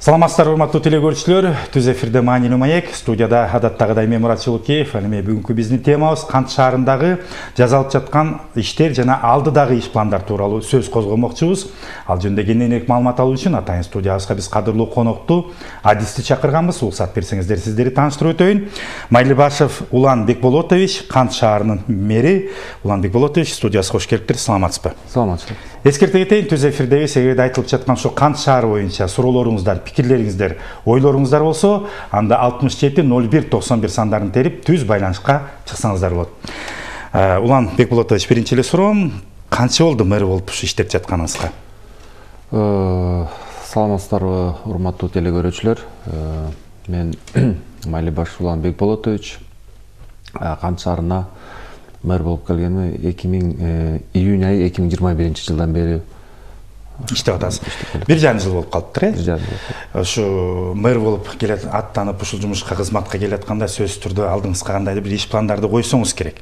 Саламатсыздар, урматтуу телекөрүүчүлөр. Түз эфирде маанилүү маек. Студияда адаттагыдай мен Мурат Жылукеев. Эми бүгүнкү биздин темабыз Кант шаарындагы жасалып жаткан иштер жана алдыдагы иш пландар тууралуу сөз козгомокчубуз. Ал жөнүндө кененирээк маалымат алуу үчүн атайын студиябызга биз кадырлуу конокту адисти чакырганбыз. Уруксат берсеңиздер сиздерди тааныштырып өтөйүн. Майлыбашев Улан Бекболотович, Кант шаарынын мэри. Улан Бекболотович, студиясына кош келиптир. Саламатсызбы? Саламатсызбы. Эскерте кетейин, түз эфирдеги сегерде айтылып жаткан ошо Кант шаары боюнча суроолоруңуздар, пикирлериңиздер, ойлоруңуздар болсо, анда 67 01 91 сандарын терип түз байланышка чыксаңыздар болот. Улан Бекболотович, биринчи эле суроом, канча болду мэр болуп иштеп жатканыңызга? Саламатсыздарбы, урматтуу телекөрүүчүлөр. Мен Майлыбашев Улан Бекболотович, Кант шаарына мэр болуп келгениме июнь айы 2021 жылдан бери иштеп атасыз. Бир жарым жыл болуп калыптыр, э? Ошо мэр болуп аттанып ушул жумушка кызматка келатканда сөзсүз түрдө алдыңызга кандайдыр бир иш пландарды койсоңуз керек.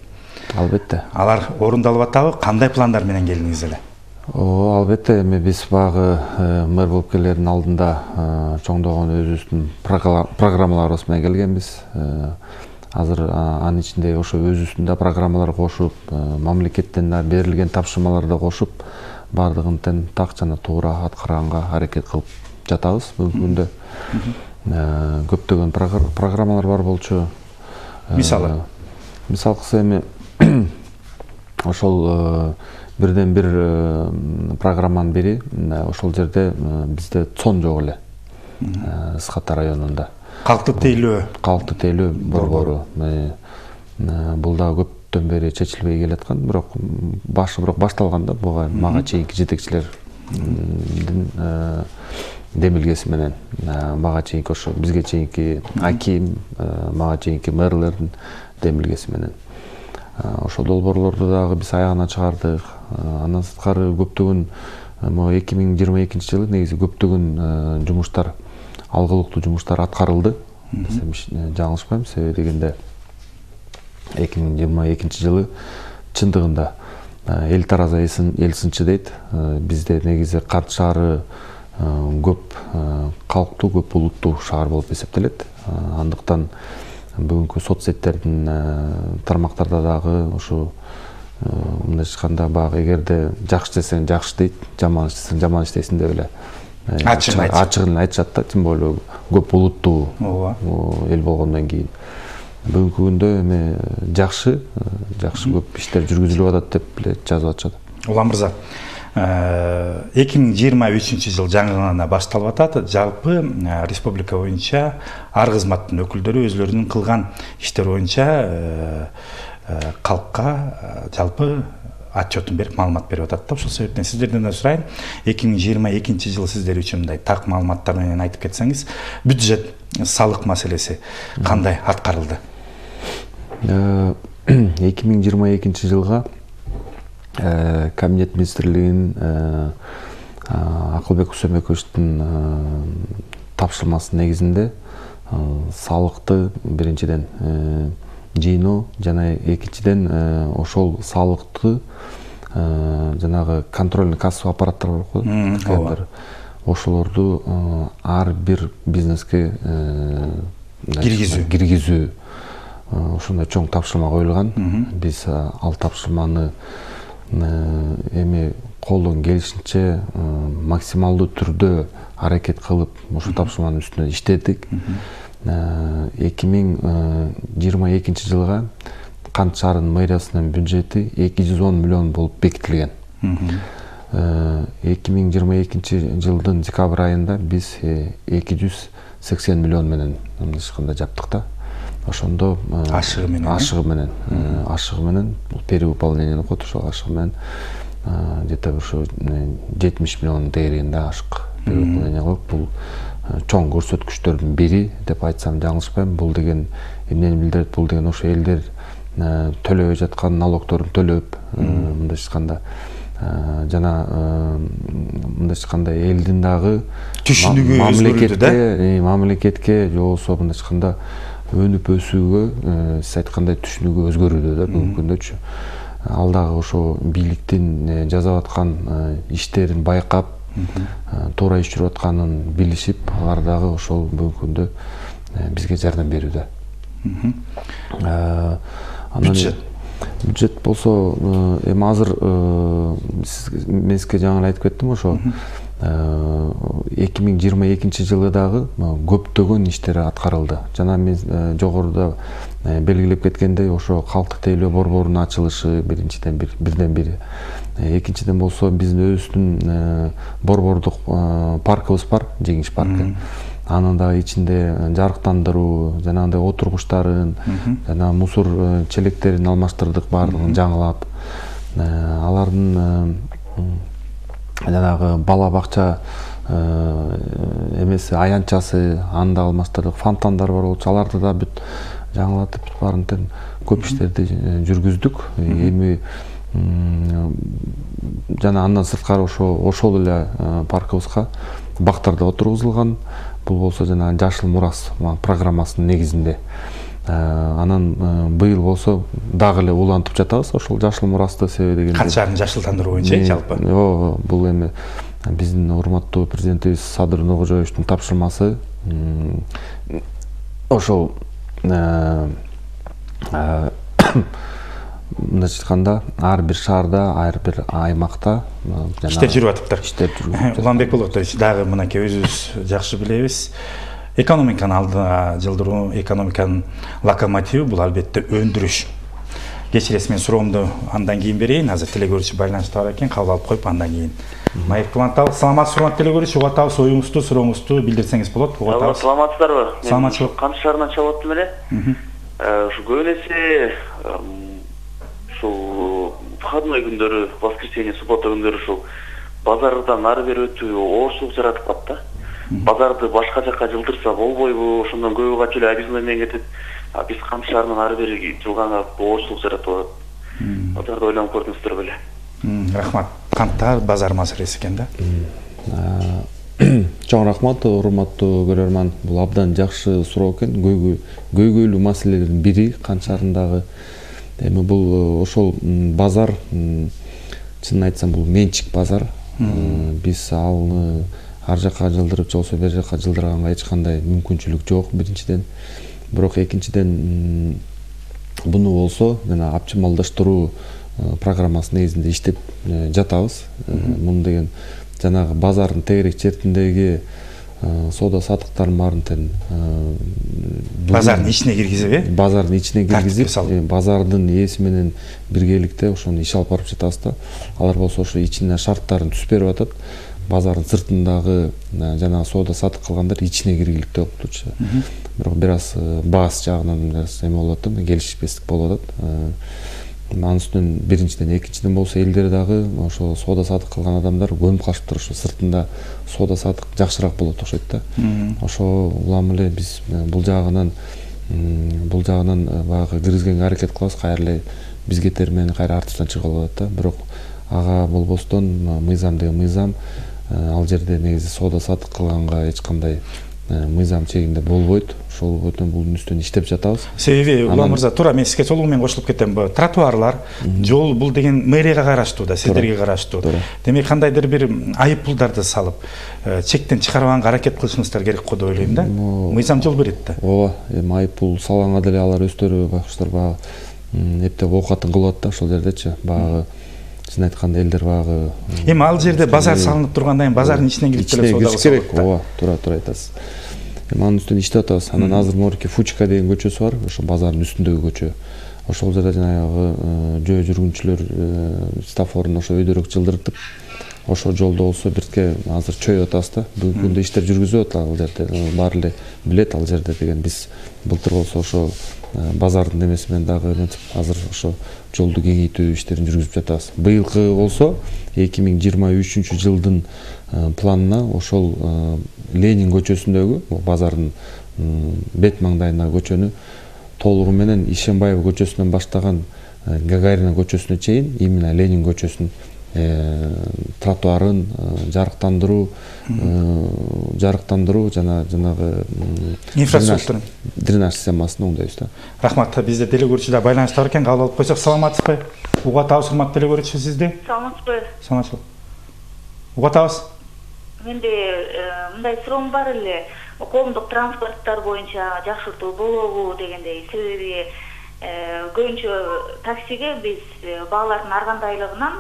Албетте. Алар орундалып атабы? Кандай пландар менен келдиңиз эле? Албетте, эми биз багы мэр болуп келердин алдында чоңдогон өзүбүздүн программаларыбыз менен келгенбиз. Азыр анын ичинде ошо өзүбүздүн да программалар кошуп, мамлекеттен да берилген тапшырмаларды кошуп, бардыгын тең так жана туура аткарганга аракет кылып жатабыз. Бүгүндө көптөгөн программалар бар болчу. Мисалы кылса эми ошол бирден бир программанын бири ошол жерде бизде цон жок эле. Ысхата районунда. Калктык тейлөө борбору. Бул да көптөн бери чечилбей келаткан, бирок башталган да, буга мага чейинки жетекчилердин демилгеси менен, мага чейинки ошо бизге чейинки аким, мага чейинки мэрлердин демилгеси менен. Ошол долбоорлорду дагы биз аягына чыгардык. Андан сырткары көптөгөн 2022 жылы негизи көптөгөн жумуштар, алгылыктуу жумуштар аткарылды. Жаңылышпайм, себеби дегенде 2022 жылы чындыгында эл тараза эл сынчы дейт. Бизде негизи Кант шаары көп калктуу, көп улуттуу шаар болуп эсептелет. Андыктан бүгүнкү соцсеттердин тармактарда дагы ушу мындай айтканда багы эгерде жакшы десең жакшы дейт, жаман иштесең жаман иштейсиң деп эле ачыгын айтышат да, тим более көп улуттуу эл болгондон кийин. Бүгүнкү күндө эми жакшы көп иштер жүргүзүлүп атат деп эле жазып атышат. Улан мырза, 2023 жыл жаңы гана башталып атат. Жалпы республика боюнча ар кызматтын өкүлдөрү өзлөрүнүн кылган иштер боюнча калкка жалпы отчетун берип, маалымат берип атат да. Ошол себептен сиздерден да сурайын, 2022 жыл сиздер үчүн мындай так маалыматтар менен айтып кетсеңиз, бюджет, салык маселеси кандай аткарылды? 2022 жылга Кабинет министрлигинин Акылбек Усенбековичтин тапшырмасы негизинде салыкты биринчиден жыйноо жана экинчиден ошол салыкты жанагы контрольный кассовый аппараттар бар го, ошолорду ар бир бизнеске киргизүү ошондой чоң тапшырма коюлган. Биз ал тапшырманы эми колдон келишинче максималдуу түрдө аракет кылып ошол тапшырманын үстүнө иштедик. 2022 жылга Кант шаарынын мэриясынын бюджети 210 миллион болуп бекитилген. 2022 жылдын декабрь айында биз 280 миллион менен ешкандай жаптык да. Ошондо ашыгы менен перевыполнение коет, ошол ашыгы менен где-то ошо 70 миллион дегеринде ашык перевыполнение кылып, бул чоң көрсөткүчтөрдүн бири деп айтсам жаңылышпайм. Бул деген эмнени билдирет? Бул деген ошо элдер төлөбөй жаткан налогторун төлөп, мындай айтканда жана мындай айтканда элдин дагы түшүнүгү өзгөрүүдө да, мамлекетке же болбосо мындай айтканда өнүп өсүүгө сиз айткандай түшүнүгү өзгөрүүдө да бүгүнкү күндөчү. Ал дагы ошо бийликтин жасап аткан иштерин байкап, туура иш жүрүп атканын билишип, алар дагы ошол бүгүнкү күндө бизге жардам берүүдө. Бюджет болсо эми азыр мен сизге жаңы айтып кеттим ошо 2022 жылы дагы көптөгөн иштер аткарылды. Жана мен жогоруда белгилеп кеткендей ошо калктык тейлөө борборунун ачылышы бирден бири. Экинчиден болсо биздин өзүбүздүн борбордук паркыбыз бар, жеңиш паркы. Анын дагы ичинде жарыктандыруу, жанагындай отургучтарын, жана мусор челектерин алмаштырдык, баардыгын жаңылап. Алардын жанагы бала бакча эмеси аянтчасы, аны да алмаштырдык, фонтандар бар болчу, аларды да бүт жаңылатып, баарынтен көп иштерди жүргүздүк. Эми жана андан сырткары ошол эле паркыбызга бактар да отургузулган. Бул болсо жана Жашыл Мурас программасынын негизинде. Анан быйыл болсо дагы эле улантып жатабыз ошол Жашыл Мурасты, себеби дегенде Кат шаарын жашылдандыруу боюнча жалпы. Бул эми биздин урматтуу президентибиз Садыр Нуркожоевичтин тапшырмасы. Ошол мындайча айтканда ар бир шаарда, ар бир аймакта иштер жүрүп атыптыр. Иштер жүрүп. Уланбек Болотович, дагы мынакей өзүбүз жакшы билебиз. Экономиканы алдыга жылдыруу, экономиканын локомотиви бул албетте өндүрүш. Кечиресиз, мен суроомду андан кийин берейин. Азыр телекөрүүчү байланышта бар экен, кабыл алып коюп андан кийин маек улантабыз. Саламатсызбы, урматтуу телекөрүүчү? Угуп атабыз, оюңузду, сурооңузду билдирсеңиз болот. Угуп атабыз. Саламатсыздарбы? Саламатчылык. Кантип шаарынан чалып аттым эле. Ушу көбүн эсе ушул выходной күндөрү, воскресенье, суббота күндөрү ушул базардан ары бери өтүү оорчулук жаратып калат да. Базарды башка жакка жылдырса болбойбу, ошондон көбү качып эле объездной менен кетет. Биз Кантип шаарынан ары бери жылганга оорчулук жаратып атат. Базарды ойлонуп көрдүңүздөр беле? Рахмат. Кантта базар маселеси экен да. Чоң рахмат, урматтуу көрөрман. Бул абдан жакшы суроо экен. Көйгөйлүү маселелердин бири Кант шаарындагы. Эми бул ошол базар, чынын айтсам бул менчик базар. Биз алны ар жакка жылдырып же болбосо бер жакка жылдырганга эч кандай мүмкүнчүлүк жок, биринчиден. Бирок экинчиден буну болсо жана оптималдаштыруу программасы негизинде иштеп жатабыз. Муну деген жанагы базардын тегерек чертиндеги соода саттыктардын баарын базардын ичине киргизип, базардын ичине киргизип, базардын ээси менен биргеликте ошону иш алып барып жатабыз да. Алар болсо ошо ичине шарттарын түзүп берип атат. Базардын сыртындагы жанагы соода саттык кылгандар ичине киргиликтүү болуп турчу. Бирок бир аз баас жагынан бир аз эме болуп атат, келишпестик болуп атат. Анын үстүнөн биринчиден, экинчиден болсо элдер дагы ошо соода саттык кылган адамдар көнүп калышыптыр. Ошо сыртында соода саттык жакшыраак болот окшойт да. Ошо улам эле биз бул жагынан баягы киргизгенге аракет кылабыз. Кайра эле бизге термен кайра артыбыздан чыгып алып атат да. Бирок ага болбостон мыйзам деген мыйзам, ал жерде негизи соода саттык кылганга эч кандай мыйзам чегинде болбойт. Ошол бойдон бунун үстүнөн иштеп жатабыз. Себеби Улам мырза, туура мен сизге толугу менен кошулуп кетем. Тротуарлар, жол бул деген мэрияга караштуу да, сиздерге караштуу. Демек кандайдыр бир айып пулдарды салып, чектен чыгарганга аракет кылышыңыздар керек го деп ойлойм да. Мыйзам жол берет да. Ооба, эми айып пул салганга деле алар өздөрү байкуштар баягы эптеп оокатын кылып атат да ошол жердечи. Баягы чын айтканда элдер баягы эми ал жерде базар салынып тургандан кийин базардын ичинен кирип деле соода кылса керек. Ооба, туура айтасыз. Анын үстүнөн иштеп атабыз. Анан азыр Морки Фучка деген көчөсү бар, ошо базардын үстүндөгү көчө. Ошол жерде жанагы жөө жүргүнчүлөр стафорун ошо өйдөрөөк жылдыртып, ошол жолдо болсо бирке азыр чөйүп атабыз да. Бүгүнкү күндө иштер жүргүзүп атат ал жерде. Баары эле билет ал жерде деген. Биз былтыр болсо ошо базардын эмеси менен дагы азыр ошо жолду кеңейтүү иштерин жүргүзүп жатабыз. Быйылкы болсо 2023 жылдын планына ошол Ленин көчөсүндөгү базардын бет маңдайындагы көчөнү толугу менен Ишембаев көчөсүнөн баштаган Гагарина көчөсүнө чейин именно Ленин көчөсүнүн тротуарын жарыктандыруу жанагы инфраструктураны, дренаж системасын оңдойбуз да. Рахмат. Бизде телекөрүүчүлөр байланышта бар экен, кабыл алып койсок. Саламатсызбы? Угуп атабыз, урматтуу телекөрүүчү, сизди. Саламатсызбы? Саламатчылык. Угуп атабыз. менде мындай суроом бар эле. Коомдук транспорттор боюнча жакшыртуу болобу дегендей. Себеби көбүнчө таксиге биз баалардын аргандайлыгынан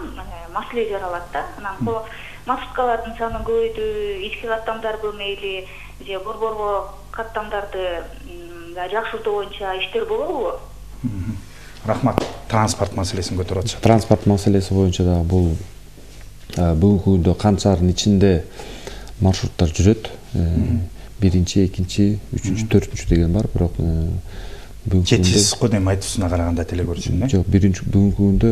маселе жаралат да. Анан маршруткалардын санын көбөйтүү, ички каттамдарбы мейли же борборго каттамдарды жакшыртуу боюнча иштер болобу? Рахмат. Транспорт маселесин көтөрүп атышат. Транспорт маселеси боюнча да бул бүгүнкү күндө Кант шаарынын ичинде маршруттар жүрөт. Биринчи, экинчи, үчүнчү, төртүнчү деген бар, бирок жетишсиз го дейм айтуусуна караганда телекөрүүчүнүн. Жок, бүгүнкү күндө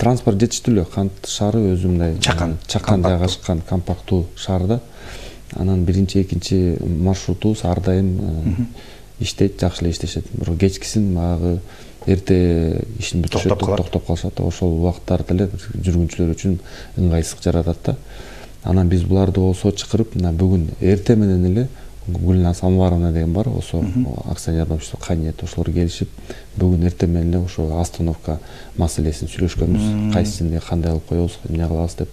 транспорт жетиштүү эле. Кант шаары өзү мындай чакан жайгашкан компактуу шаар да. Анан биринчи, экинчи маршрутубуз ар дайым иштейт, жакшы эле иштешет. Бирок кечкисин баягы эрте ишин бүтүшөт, токтоп калышат. Ошол убакыттарда эле жүргүнчүлөр үчүн ыңгайсыздык жаратат да. Анан биз буларды болсо чакырып, бүгүн эрте менен эле Гүлназ Самаровна деген бар, ошо акционер общество Кайнет, ошолор келишип, бүгүн эрте менен эле ошо остановка маселесин сүйлөшкөнбүз. Кайсысын кандай кылып коебуз, эмне кылабыз деп.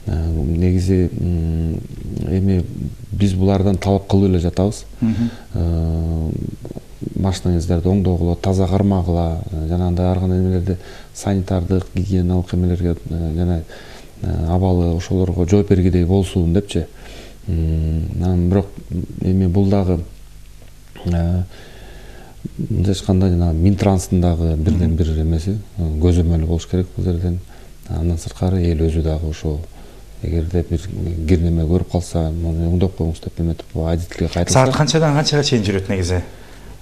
Негизи эми биз булардан талап кылып эле жатабыз. Машинаңыздарды оңдогула, таза кармагыла, жанагындай ар кандай эмелерди санитардык, гигиеналык эмелерге жана абалы ошолорго жооп бергидей болсун депчи. Бирок эми бул дагы эчкандай жана Минтранстын дагы бирден бир эмеси, көзөмөлү болуш керек бул жерден. Андан сырткары эл өзү дагы ошо эгерде бир кирнеме көрүп калса, муну оңдоп коюңуз деп эметип водительге кайтса. Саат канчадан канчага чейин жүрөт негизи?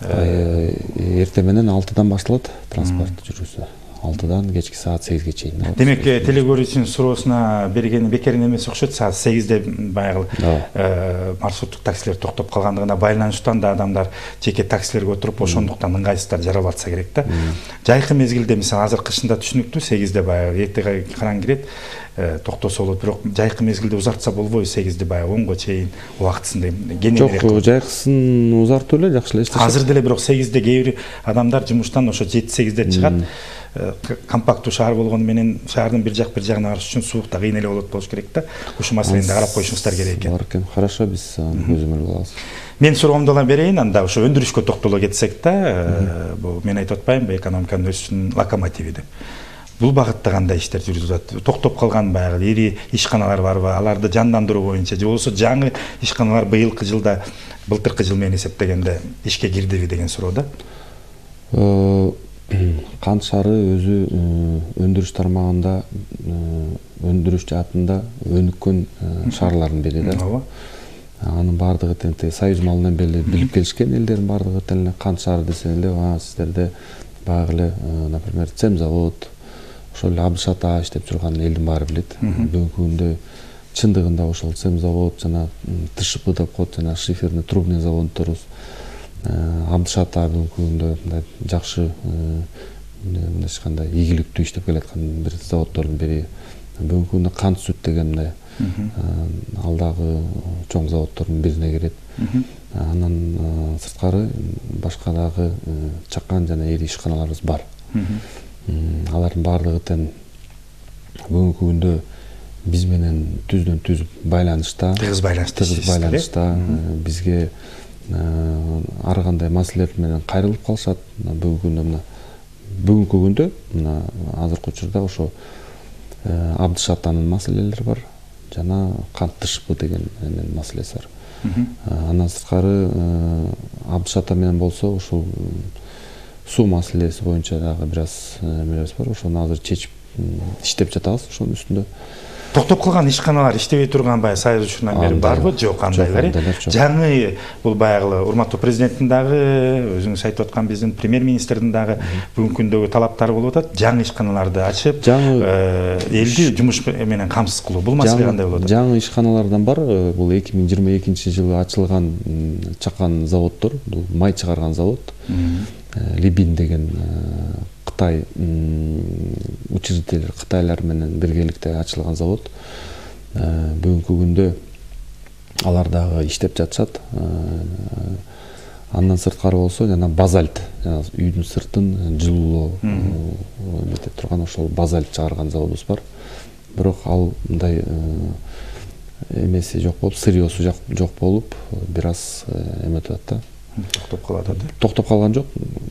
Эрте менен 6-дан башталат транспорт жүрүүсү. 6-дан кечки саат 8-ге чейин. Демек, телекөрүүчүнүн суроосуна бергени бекерин эмес окшойт. Саат 8-де баягы маршруттук таксилер токтоп калгандыгына байланыштан да адамдар жеке таксилерге отуруп ошондуктан ыңгайсыздар жаралып атса керек да. Жайкы мезгилде, мисалы азыр кышында түшүнүктүү 8-де баягы эртеге караң кирет, токтосо болот, бирок жайкы мезгилде узартса болбойбу 8-де баягы 10го чейин убактысында кененирээк. Жок, жайкысын узартуу эле жакшы эле иштешет. Азыр деле бирок 8-де кээ бир адамдар жумуштан ошо 7-8-де чыгат. Компактуу шаар болгону менен шаардын бир жагына барыш үчүн суукта кыйын эле болуш керек да. Ушул маселени да карап коюшуңуздар керек экен. Бар экен. Хорошо, биз көзөмөл кылабыз. Мен суроомду дагы берейин, анда ошо өндүрүшкө токтоло кетсек да, бул мен айтып атпаймынбы, экономиканын өсүшүнүн локомотиви деп. Бул багытта кандай иштер жүрүп атат? Токтоп калган баягы ири ишканалар барбы? Аларды жандандыруу боюнча же болбосо жаңы ишканалар былтыркы жыл менен эсептегенде ишке кирдиби деген суроо да. Кант шаары өзү өндүрүш тармагында, өндүрүш жаатында өнүккөн шаарлардын бири да. Анын баардыгы тең Союз малынан бери билип келишкен элдердин баардыгы тең Кант шаары десе эле, сиздерде баягы эле, например, цемзавод, ошол эле Абдышата иштеп турган элдин баары билет. Бүгүнкү күндө чындыгында ошол цемзавод жана ТШП деп коет, жана шиферный трубный заводдорубуз. Абдышата бүгүнкү күндө жакшы кандай ийгиликтүү иштеп келаткан бир заводдордун бири. Бүгүнкү күндө Кант сүт деген ал дагы чоң заводдордун бирине кирет. Анан сырткары башка дагы чакан жана ири ишканаларыбыз бар. Алардын баардыгы тең бүгүнкү күндө биз менен түздөн түз байланышта, тыгыз байланышта, бизге ар кандай маселелер менен кайрылып калышат. Бүгүнкү күндө азыркы учурда ошо Абдышатанын маселелери бар, жана Кант ТШП деген маселеси бар. Андан сырткары Абдышата менен болсо ушул суу маселеси боюнча дагы бир аз эмелерибиз бар. Ошону азыр чечип иштеп жатабыз ошонун үстүндө. Токтоп калган ишканалар иштебей турган баягы Союз учурунан бери барбы? Жок, кандай бар? Жаңы бул баягы урматтуу президенттин дагы, өзүңүз айтып аткан биздин премьер-министрдин дагы бүгүнкү күндөгү талаптары болуп атат. Жаңы ишканаларды ачып, элди жумуш менен камсыз кылуу. Бул маселе кандай болуп атат? Жаңы ишканалардан бар. Бул 2022-жылы ачылган чакан заводдор, бул май чыгарган завод. Либин деген Кытай учредитель Кытайлар менен биргеликте ачылган завод. Бүгүнкү күндө алар дагы иштеп жатышат. Андан сырткары болсо жана базальт, жана үйдүн сыртын жылуулоо эмете турган ошол базальт чыгарган заводубуз бар. Бирок ал мындай эмеси жок болуп, сырьёсу жок болуп, бир аз эметип атат да. Токтоп калып атат. Токтоп калган жок,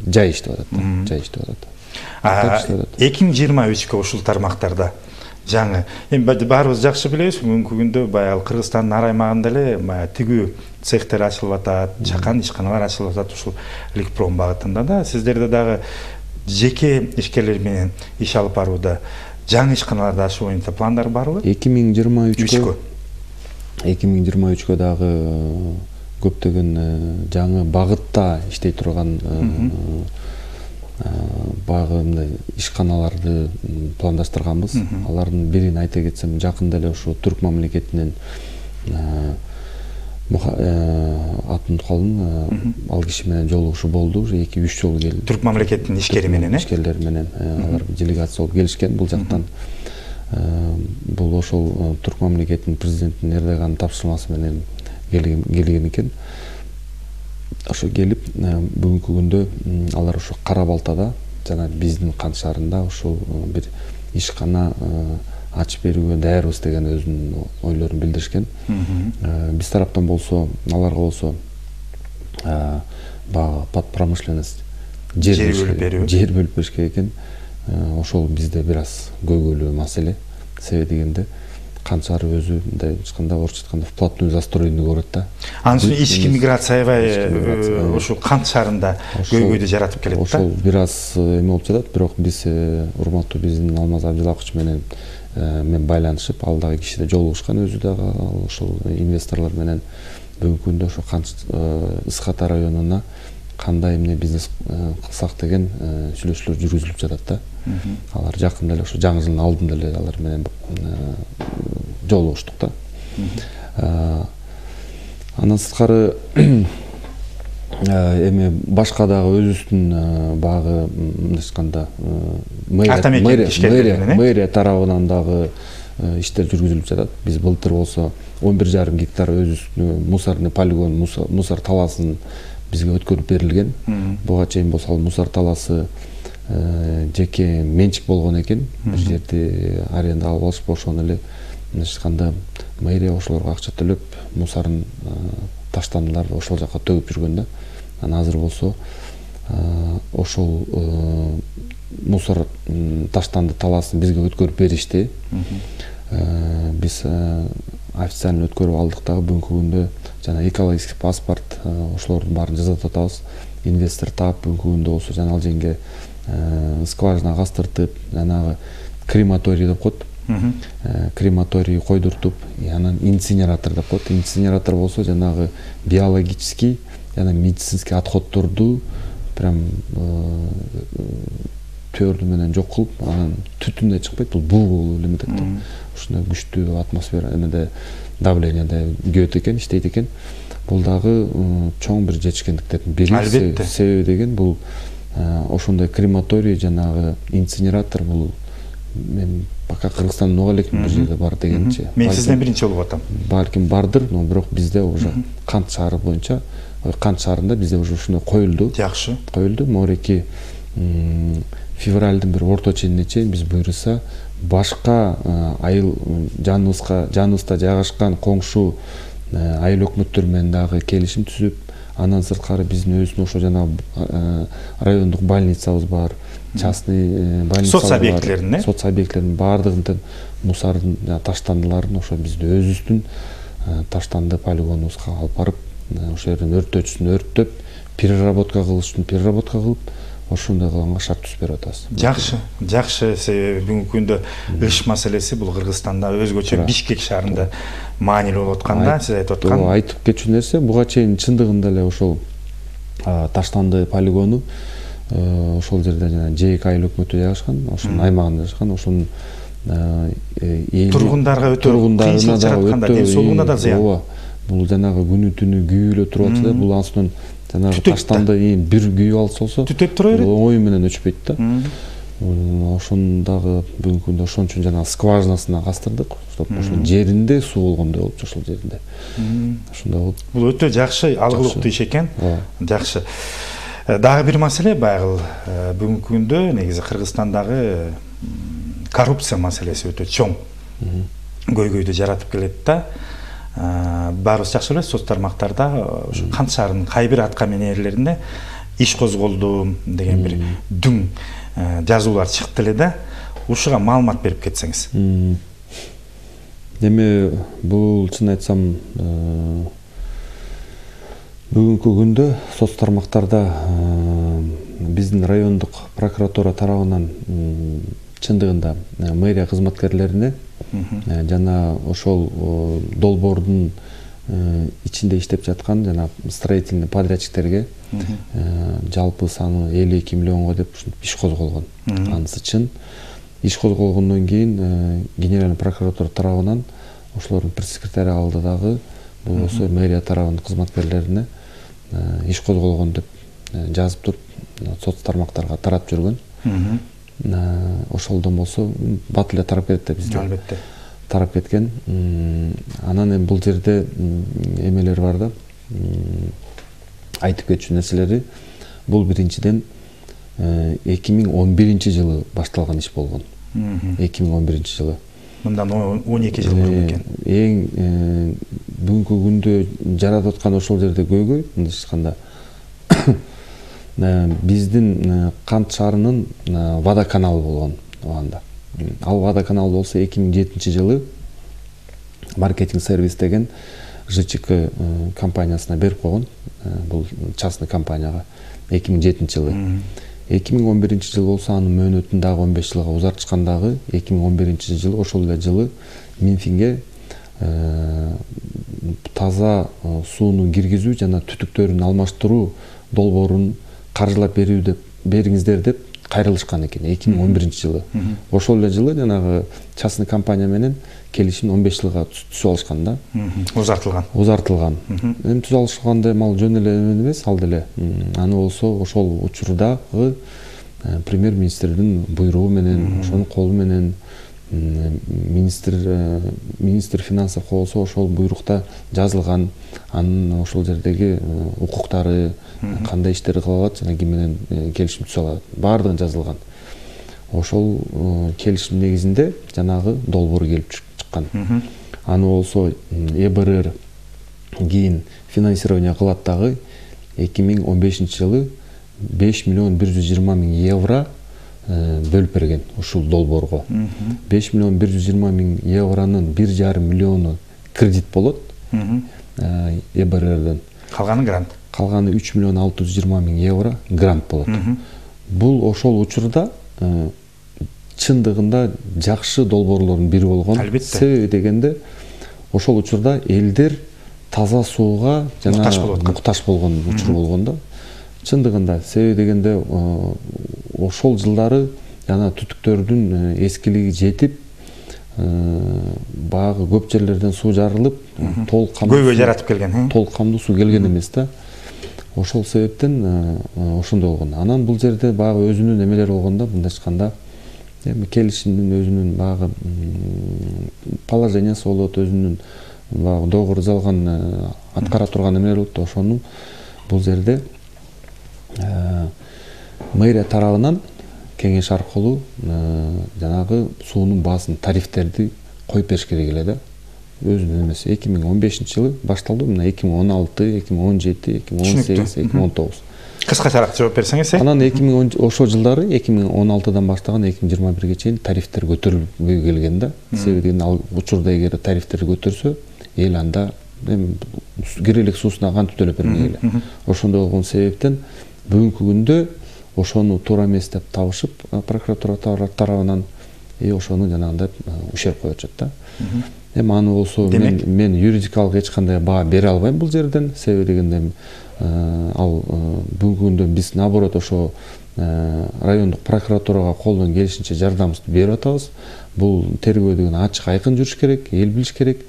жай иштеп атат да. Жай иштеп атат. 2023 ушул тармактарда жаңы эми баарыбыз жакшы билебиз, бүгүнкү күндө баягы Кыргызстандын ар аймагында эле тигүү цехтер ачылып атат, чакан ишканалар ачылып атат ушул Электпром багытында да. Сиздерде дагы жеке ишкерлер менен иш алып барууда жаңы ишканаларды ачуу боюнча пландар барбы? 2023 дагы көптөгөн жаңы багытта иштей турган баягы мындай ишканаларды пландаштырганбыз. Алардын бирин айта кетсем, жакында эле ушу Түрк мамлекетинен атын калдым, ал киши менен жолугушуу болду, уже 2-3 жолу келди. Түрк мамлекетинин ишкери менен, ишкерлер менен алар делегация болуп келишкен. Бул жактан бул ошол Түрк мамлекетинин президентинин Эрдоганын тапшырмасы менен келген экен. Ошо келип, бүгүнкү күндө алар ошо Кара Балтада жана биздин Кант шаарында ошол бир ишкана ачып берүүгө даярбыз деген өзүнүн ойлорун билдиришкен. Биз тараптан болсо, аларга болсо баягы под промышленность жер бөлүп бериш керек экен. Ошол бизде бир аз көйгөйлүү маселе. Себеби дегенде Кант шаары өзү мындай айтканда, орусча айтканда вплотную застроенный город да. Анын үстүнө ички миграция аябай ошо Кант шаарында көйгөйдү жаратып келет да. Ошол бир аз эме болуп жатат, бирок биз урматтуу биздин Алмаз Абдилакович менен мен байланышып, ал дагы кишиде жолугушкан, өзү дагы ошол инвесторлор менен бүгүнкү күндө ошо Ысхата районуна кандай эмне бизнес кылсак деген сүйлөшүүлөр жүргүзүлүп жатат да. Алар жакында эле ошо жаңы жылдын алдында эле алар менен жолугуштук да. Андан сырткары эми башка дагы өзүбүздүн багы мындай айтканда мэрия тарабынан дагы иштер жүргүзүлүп жатат. Биз былтыр болсо 11,5 гектар өзүбүздүн мусорный полигон, мусор таласын бизге өткөрүп берилген. Буга чейин болсо ал мусор таласы жеке менчик болгон экен. Бир жерди аренда алып алышып, ошону эле айтканда мэрия ошолорго акча төлөп, мусорун таштандыларды ошол жака төгүп жүргөн да. Анан азыр болсо ошол мусор таштанды таласын бизге өткөрүп беришти. Биз официально өткөрүп алдык дагы, бүгүнкү күндө жана экологический паспорт ошолордун баарын жасап атабыз. Инвестор таап, бүгүнкү күндө болсо жана ал жерге скважина кастыртып, жанагы крематорий деп коет. Крематорий койдуртуп, анан инсинератор деп коет. Инсинератор болсо жанагы биологический жана медицинский отходдорду прям төрдү менен жок кылып, анан түтүн да чыкпайт, бул буу болуп эметет да. Ушундай күчтүү атмосфера эмеде давлениеде көөт экен, иштейт экен. Бул дагы чоң бир жетишкендиктердин бири. Себеби деген бул ошондой крематорий жанагы инсинератор бул мен пока Кыргызстандын нуга элекмин бир жерде бар дегенчи. Мен сизден биринчи болуп атам. Балким бардыр, но бирок бизде уже Кант шаары боюнча, Кант шаарында бизде уже ушундай коюлду. Жакшы. Коюлду. Мореки февралдын бир орто ченине чейин биз буйруса башка айыл жаныбызда жайгашкан коңшу айыл өкмөттөр менен дагы келишим түзүп, андан сырткары биздин өзүбүздүн ошо жанагы райондук больницабыз бар, частный больницалар бар, соц объектилердин баардыгын мусордун таштандыларын ошо биздин өзүбүздүн таштанды полигонубузга алып барып, ошол жерден өрттөөчүсүн өрттөп, переработка кылып, ошондой кылганга шарт түзүп берип атабыз. Жакшы, себеби бүгүнкү күндө ыш маселеси бул Кыргызстанда өзгөчө Бишкек шаарында маанилүү болуп атканда, сиз айтып аткан. Айтып кетчү нерсе, буга чейин чындыгында эле ошол таштанды полигону ошол жерде жана ЖЭК айыл өкмөтү жайгашкан, ошонун аймагында жайгашкан, ошонун тургундарга өтө кыйынчылык жаратканда, ден соолугуна да зыян. Ооба, бул жанагы күнү түнү күйүлө туруп атса да, бул ансын жанагы таштанды бир күйүп алса болсо, түтөп тура берет. Ой менен өчпөйт да. Ошондагы бүгүнкү күндө ошон үчүн жанагы скважинасына кастырдык. Ошол жеринде суу болгондой болуп, ошол жеринде. Ошондой болуп. Бул өтө жакшы, алгылыктуу иш экен. Жакшы. Дагы бир маселе байгыл, бүгүнкү күндө негизи Кыргызстандагы коррупция маселеси өтө чоң көйгөйдү жаратып келет да. баарыбыз жакшы элебиз, соц тармактарда ушу Кант шаарынын кай бир атка менерлерине иш козголду деген бир дүң жазуулар чыкты эле да. Ушуга маалымат берип кетсеңиз. Эми бул чын айтсам бүгүнкү күндө соц тармактарда биздин райондук прокуратура тарабынан чындыгында мэрия кызматкерлерине жана ошол долбоордун ичинде иштеп жаткан жана строительный подрядчиктерге жалпы саны 52 миллионго деп иш козголгон. Анысы чын. Иш козголгондон кийин генеральный прокуратура тарабынан ошолордун пресс-секретарь алдыдагы бул болсо мэрия тарабынын кызматкерлерине иш козголгон деп жазып туруп соц тармактарга тарап жүргөн. Ошолдон болсо бат эле тарап кетет бизде. Албетте. Тарап кеткен. Анан эми бул жерде эмелер бар да. Айтып кетчү нерселери. Бул биринчиден 2011 жылы башталган иш болгон. 2011 жылы. Мындан 12 жыл мурун экен. Эң бүгүнкү күндө жаратып аткан ошол жерде көйгөй, мындайча айтканда биздин Кант шаарынын водоканалы болгон анда. Ал водоканал болсо 2007 жылы маркетинг сервис деген ЖЧК компаниясына берип койгон. Бул частный компанияга 2007 жылы. 2011 жылы болсо анын мөөнөтүн дагы 15 жылга узартышкандагы 2011 жылы ошол эле жылы Минфинге таза сууну киргизүү жана түтүктөрүн алмаштыруу долбоорун каржылап бериңиздер деп кайрылышкан экен 2011 жылы. Ошол эле жылы жанагы частный компания менен келишим 15 жылга түзүп алышкан да. Узартылган. Эми түзүп алышканда ал жөн эле эмес, ал деле. Аны болсо ошол учурдагы премьер-министрдин буйругу менен, ошонун колу менен министр финансов болсо ошол буйрукта жазылган, анын ошол жердеги укуктары, кандай иштерди кыла алат жана ким менен келишим түзүп алат, баардыгы жазылган. Ошол келишим негизинде жанагы долбоор келип чыккан. Аны болсо ЭБРР кийин финансирование кылат дагы 2015 жылы 5 миллион 120 миң евро бөлүп берген ушул долбоорго. 5 миллион 120 миң евронун 1,5 миллиону кредит болот ЭБРРден. Калганы грант. Калганы 3 миллион 620 миң евро грант болот. Бул ошол учурда чындыгында жакшы долбоорлордун бири болгон. Себеби дегенде ошол учурда элдер таза сууга жана муктаж болгон учур болгон да. Чындыгында себеби дегенде ошол жылдары жана түтүктөрдүн эскилиги жетип, багы көп жерлерден суу жарылып, толук көйгөй жаратып келген. Толук камдуу суу келген эмес да. Ошол себептен ошондой болгон. Анан бул жерде багы өзүнүн эмелери болгондо, мындайча айтканда, эми келишимдин өзүнүн багы положениясы болот, өзүнүн багы доогор жазылган аткара турган эмелер болот. Ошону бул жерде мэрия тарабынан кеңеш аркылуу жанагы суунун баасын, тарифтерди коюп бериш керек эле да. Өзүнүн эмеси 2015 жылы башталды, мына 2016, 2017, 2018, 2019. Кыскачараак жооп берсеңиз. Анан 2010 ошол жылдары 2016дан баштаган 2021ге чейин тарифтер көтөрүлбөй келген да. Себеби дегенде ал учурда эгер тарифтерди көтөрсө, эл анда кирелик суусуна кантип төлөп бермек эле. Ошондой болгон себептен бүгүнкү күндө ошону туура эмес деп табышып, прокуратура тарабынан ошону жанагындай ущерб коюп атат да. Эми аны болсо мен юридикалык эч кандай баа бере албайм бул жерден. Себеби дегенде ал бүгүнкү күндө биз наоборот ошо райондук прокуратурага колдон келишинче жардамыбызды берип атабыз. Бул тергөө деген ачык айкын жүрүш керек, эл билиш керек.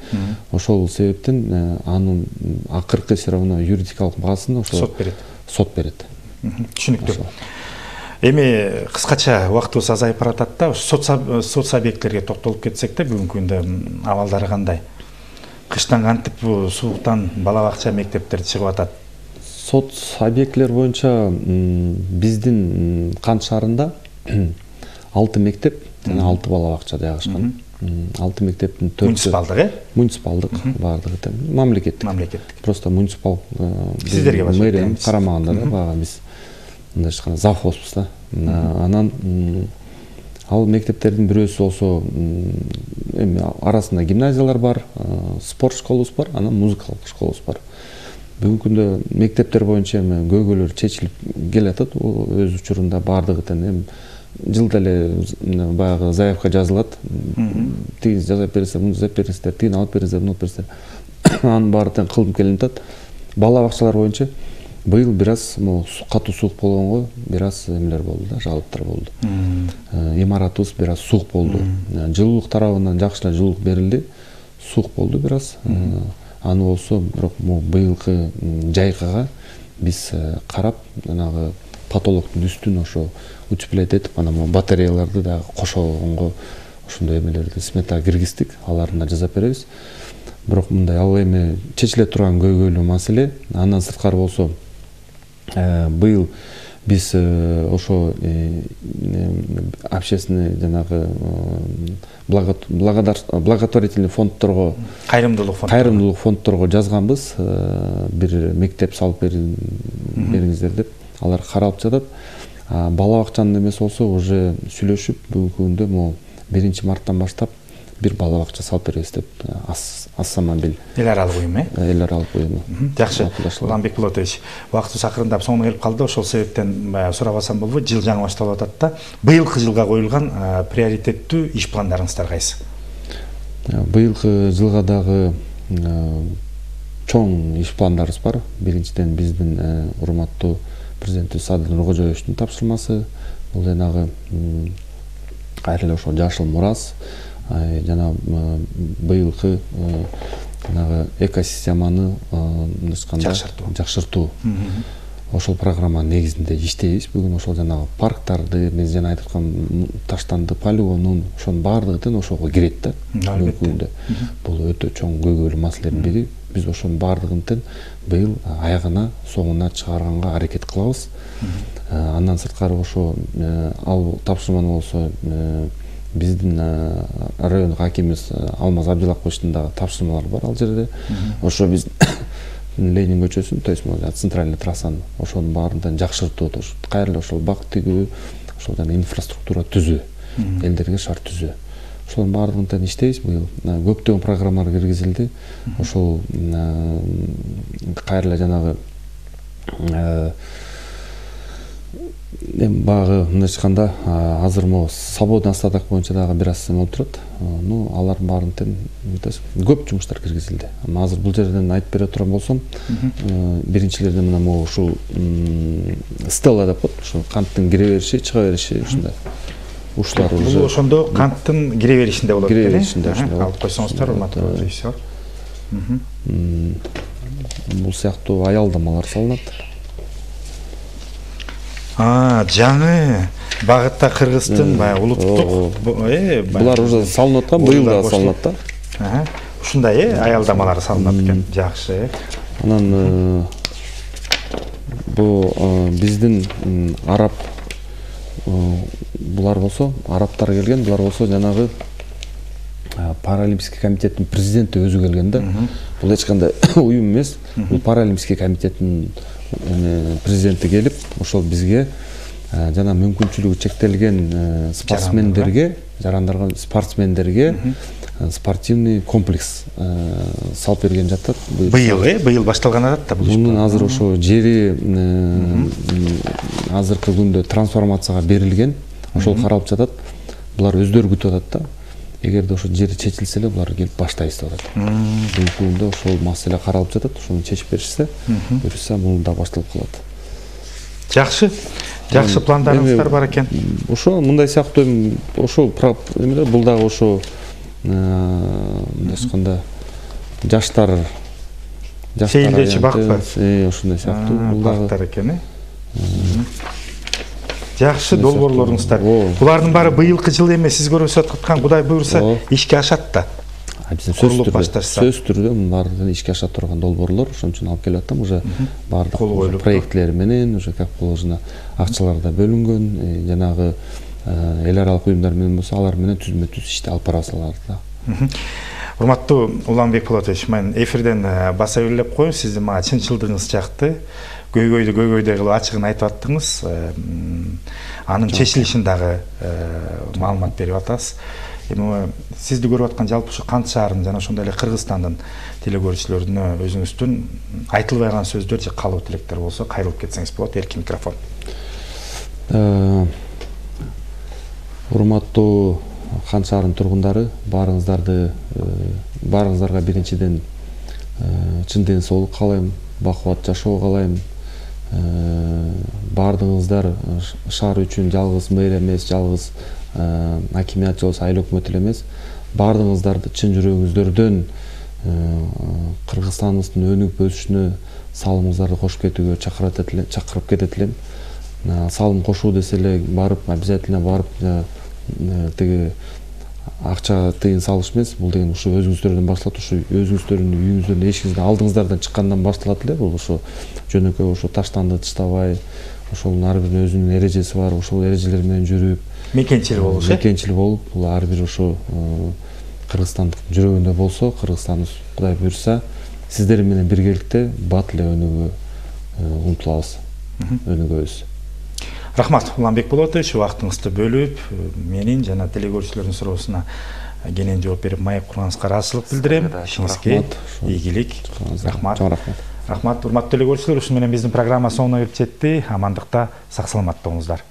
Ошол себептен анын акыркы все равно юридикалык баасын ошо сот берет. Түшүнүктүү. Эми кыскача убактыбыз азайып баратат да, соц объекттерге токтолуп кетсек да, бүгүнкү күндө абалдары кандай? Кыштан кантип сууктан бала бакча, мектептерди чыгып атат? Соц объектилер боюнча биздин Кант шаарында 6 мектеп жана 6 бала бакча жайгашкан. 6 мектептин 4 муниципалдык муниципалдык баардыгы тең мамлекеттик просто муниципал сиздерге мэрия карамаганда да бага биз мындай ачканда завхозбуз да. Анан ал мектептердин бирөөсү болсо эми арасында гимназиялар бар, спорт школубуз бар, анан музыкалык школубуз бар. Бүгүнкү күндө мектептер боюнча эми көйгөйлөр чечилип келатат, өз учурунда баардыгы тең эми жылда эле баягы заявка жазылат. Тиги жазып берсеңиздер, муну жазып бериңиздер, тигини алып бериңиздер, муну алып бериңиздер. Анын баары тең кылынып келип атат. Бала бакчалар боюнча быйыл бир аз катуу суук болгонго бир аз эмелер болду да, жалоптор болду. Имаратыбыз бир аз суук болду. Жылуулук тарабынан жакшы эле жылуулук берилди. Суук болду бир аз. Аны болсо бирок быйылкы жайкага биз карап, жанагы потолоктун үстүн ошо утеплять этип, анан батареяларды да кошогонго ошондой эмелерди сметага киргиздик, аларына жасап беребиз. Бирок мындай ал эми чечиле турган көйгөйлүү маселе. Андан сырткары болсо быйыл биз ошо общественный жанагы благотворительный фондторго, кайрымдуулук фондторго жазганбыз, бир мектеп салып бериңиздер деп. Алар каралып жатат. Бала бакчанын эмеси болсо уже сүйлөшүп, бүгүнкү күндө 1 марттан баштап бир бала бакча салып беребиз деп Ассамобил. Эл аралык уюм, Эл аралык уюм. Жакшы. Уланбек Болотович, убактыбыз акырындап соңуна келип калды. Ошол себептен сурабасам болбойт. Жыл жаңы башталып атат да. Быйылкы жылга коюлган приоритеттүү иш пландарыңыздар кайсы? Быйылкы жылга дагы чоң иш пландарыбыз бар. Биринчиден биздин урматтуу президентибиз Садыр Нуркожоевичтин тапшырмасы. Бул жанагы кайра эле ошо жашыл мурас, жана быйылкы жанагы экосистеманы жакшыртуу. Ошол программанын негизинде иштейбиз. Бүгүн ошол жанагы парктарды, мен жана айтып аткан таштанды полигонун, ошонун баардыгы тең ошого кирет да. Бүгүнкү күндө бул өтө чоң көйгөйлүү маселенин бири. Биз ошонун баардыгын тең быйыл аягына, соңуна чыгарганга аракет кылабыз. Андан сырткары ошо ал тапшырманы болсо биздин райондук акимибиз Алмаз Абдилаковичтин дагы тапшырмалары бар ал жерде. Ошо биз Ленин көчөсүн, то есть центральный трассаны ошонун баарын жакшыртуу, кайра эле ошол бак тигүү, ошол жана инфраструктура түзүү, элдерге шаар түзүү. Ошонун баардыгын тең иштейбиз быйыл. Көптөгөн программалар киргизилди. Ошол кайра эле жанагы багы мындай айтканда азыр могу свободный остаток боюнча дагы бир аз болуп турат. Алардын баарын тең көп жумуштар киргизилди. Азыр бул жерден айтып бере турган болсом, биринчилерден мына могу ушул стелла деп коет, ошо канттын кире бериши, чыга бериши ушундай. Ушлар уже. Бул ошондо канттын кире беришинде болот. Кире беришинде ошондой. Алып койсоңуздар, урматтуу режиссер. Бул сыяктуу аялдамалар салынат. Жаңы багытта Кыргыздын улуттук булар уже салынып аткан, быйыл да салынат да. Ушундай аялдамалар салынат экен. Жакшы. Анан бул биздин араб булар болсо, арабтар келген, булар болсо жанагы Паралимпийский комитеттин президенти өзү келген да. Бул эч кандай уюм эмес. Бул Паралимпийский комитеттин президенти келип, ошол бизге жана мүмкүнчүлүгү чектелген спортсмендерге, жарандарга спортсмендерге спортивный комплекс салып берген жатат. Быйыл башталган атат да бул. Мунун азыр ошо жери азыркы күндө трансформацияга берилген, ошол каралып жатат. Булар өздөрү күтүп атат да. Эгерде ошо жери чечилсе эле булар келип баштайбыз деп атат. Бүгүнкү күндө ошол маселе каралып жатат. Ошону чечип беришсе, буюрса муну да башталып калат. Жакшы. Жакшы пландарыңыздар бар экен. Ошо мындай сыяктуу ошо эмелер бул дагы ошо мындай айтканда жаштар сейилдечи бакпы. Ошондой сыяктуу бул дагы экен. Жакшы долбоорлоруңуздар. Булардын баары быйылкы жыл эмес, сиз көрсөтүп аткан Кудай буйрса ишке ашат да. Сөз түрдө мунун баардыгы ишке аша турган долбоорлор, ошон үчүн алып келип атам. Уже баардык проекттер менен, уже как положено акчалар да бөлүнгөн, жанагы эл аралык уюмдар менен болсо алар менен түзмө-түз ишти алып бара алсалар да. Урматтуу Уланбек Болотович, мен эфирден баса белгилеп коеюн, сиздин мага чынчылдыгыңыз жакты. Көйгөйдү көйгөйдөй кылып ачыгын айтып аттыңыз. Анын чечилишин дагы маалымат берип атасыз. Эми сизди көрүп аткан жалпы ушу Кант шаарынын жана ошондой эле Кыргызстандын телекөрүүчүлөрүнө өзүңүздүн айтылбайган сөздөр же калуу тилектер болсо кайрылып кетсеңиз болот. Эркин микрофон. Урматтуу Кант шаарынын тургундары, баарыңыздарга биринчиден чын ден соолук каалайм, бакубат жашоо каалайм. Баардыгыңыздар шаар үчүн жалгыз мэр эмес, жалгыз акимият же болбосо айыл өкмөт эле эмес, баардыгыңыздарды чын жүрөгүңүздөрдөн Кыргызстаныбыздын өнүгүп өсүшүнө салымыңыздарды кошуп кетүүгө чакырып кетет элем. Салым кошуу десе эле барып, обязательно барып тиги акча тыйын салыш эмес, бул деген ушу өзүңүздөрдөн башталат, ушу өзүңүздөрдүн үйүңүздөрдүн эшигиңизден алдыңыздардан чыккандан башталат эле. Бул ушу жөнөкөй ушу таштанды тыштабай, ошонун ар биринин өзүнүн эрежеси бар, ошол эрежелер менен жүрүп, мекенчил болуш, мекенчил болуп, бул ар бир ушу Кыргызстандыктын жүрөгүндө болсо, Кыргызстаныбыз Кудай буйрса, сиздер менен биргеликте бат эле өнүгүүгө умтулабыз, өнүгөбүз. Рахмат, Уланбек Болотович, убактыңызды бөлүп, менин жана телекөрүүчүлөрдүн суроосуна кенен жооп берип, маек курганыңызга ыраазычылык билдирем. Ишиңизге ийгилик. Рахмат. Рахмат, урматтуу телекөрүүчүлөр, ушу менен биздин программа соңуна келип жетти. Амандыкта, сак саламатта болуңуздар.